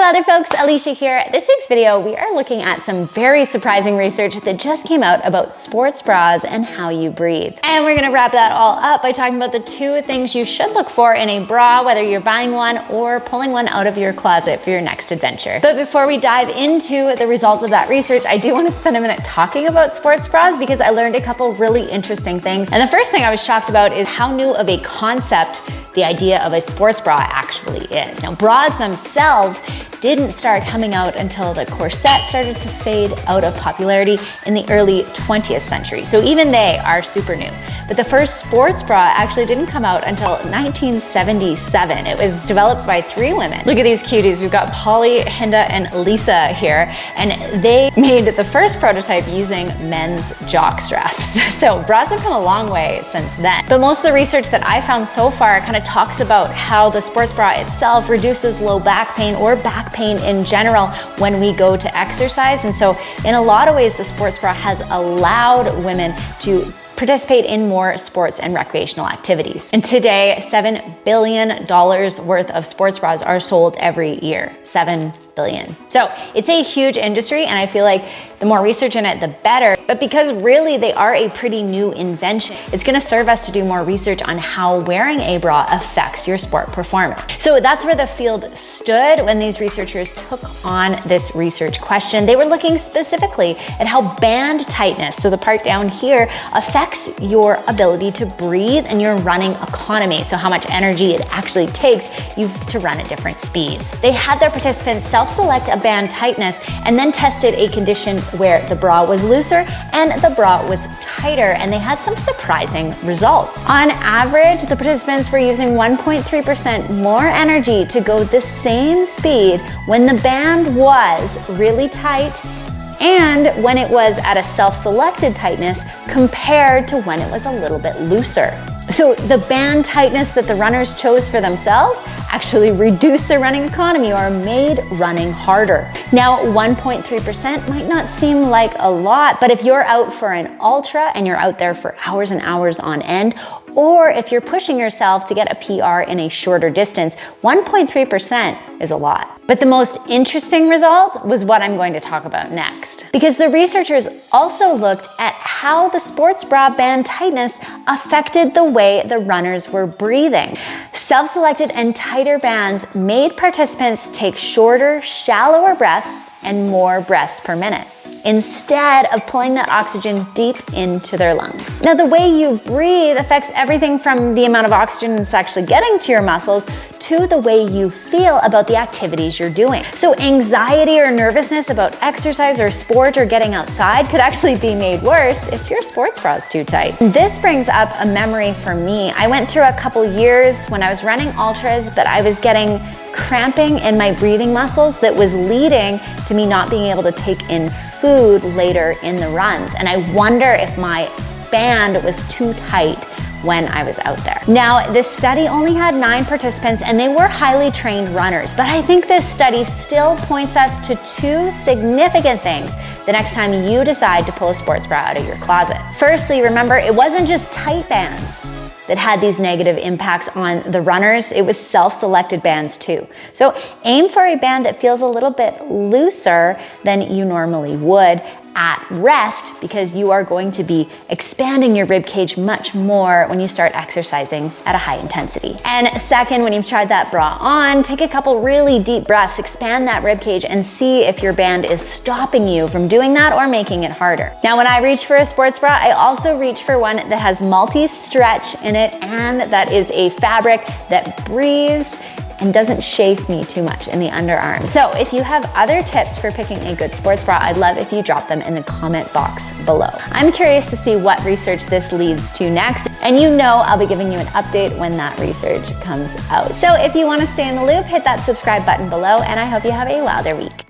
WILDR folks, Alicia here. This week's video, we are looking at some very surprising research that just came out about sports bras and how you breathe. And we're gonna wrap that all up by talking about the two things you should look for in a bra, whether you're buying one or pulling one out of your closet for your next adventure. But before we dive into the results of that research, I do want to spend a minute talking about sports bras because I learned a couple really interesting things. And the first thing I was shocked about is how new of a concept the idea of a sports bra actually is. Now, bras themselves didn't start coming out until the corset started to fade out of popularity in the early 20th century. So even they are super new. But the first sports bra actually didn't come out until 1977. It was developed by three women. Look at these cuties. We've got Polly, Hinda, and Lisa here. And they made the first prototype using men's jock straps. So bras have come a long way since then. But most of the research that I found so far kind of talks about how the sports bra itself reduces low back pain or back pain in general when we go to exercise. And so in a lot of ways, the sports bra has allowed women to participate in more sports and recreational activities. And today, $7 billion worth of sports bras are sold every year. 7 billion. So it's a huge industry, and I feel like the more research in it, the better. But because really they are a pretty new invention, it's gonna serve us to do more research on how wearing a bra affects your sport performance. So that's where the field stood when these researchers took on this research question. They were looking specifically at how band tightness, so the part down here, affects your ability to breathe and your running economy. So how much energy it actually takes you to run at different speeds. They had their participants self-select a band tightness and then tested a condition where the bra was looser and the bra was tighter, and they had some surprising results. On average, the participants were using 1.3% more energy to go the same speed when the band was really tight and when it was at a self-selected tightness compared to when it was a little bit looser. So the band tightness that the runners chose for themselves actually reduced their running economy or made running harder. Now, 1.3% might not seem like a lot, but if you're out for an ultra and you're out there for hours and hours on end, or if you're pushing yourself to get a PR in a shorter distance, 1.3% is a lot. But the most interesting result was what I'm going to talk about next. Because the researchers also looked at how the sports bra band tightness affected the way the runners were breathing. Self-selected and tighter bands made participants take shorter, shallower breaths and more breaths per minute, instead of pulling that oxygen deep into their lungs. Now, the way you breathe affects everything from the amount of oxygen that's actually getting to your muscles to the way you feel about the activities you're doing. So anxiety or nervousness about exercise or sport or getting outside could actually be made worse if your sports bra is too tight. This brings up a memory for me. I went through a couple years when I was running ultras, but I was getting cramping in my breathing muscles that was leading to me not being able to take in food later in the runs. And I wonder if my band was too tight when I was out there. Now, this study only had 9 participants and they were highly trained runners, but I think this study still points us to 2 significant things the next time you decide to pull a sports bra out of your closet. Firstly, remember, it wasn't just tight bands that had these negative impacts on the runners, it was self-selected bands too. So aim for a band that feels a little bit looser than you normally would at rest, because you are going to be expanding your rib cage much more when you start exercising at a high intensity. And second, when you've tried that bra on, take a couple really deep breaths, expand that rib cage, and see if your band is stopping you from doing that or making it harder. Now, when I reach for a sports bra, I also reach for one that has multi-stretch in it and that is a fabric that breathes and doesn't chafe me too much in the underarm. So if you have other tips for picking a good sports bra, I'd love if you drop them in the comment box below. I'm curious to see what research this leads to next, and you know I'll be giving you an update when that research comes out. So if you want to stay in the loop, hit that subscribe button below, and I hope you have a WILDR week.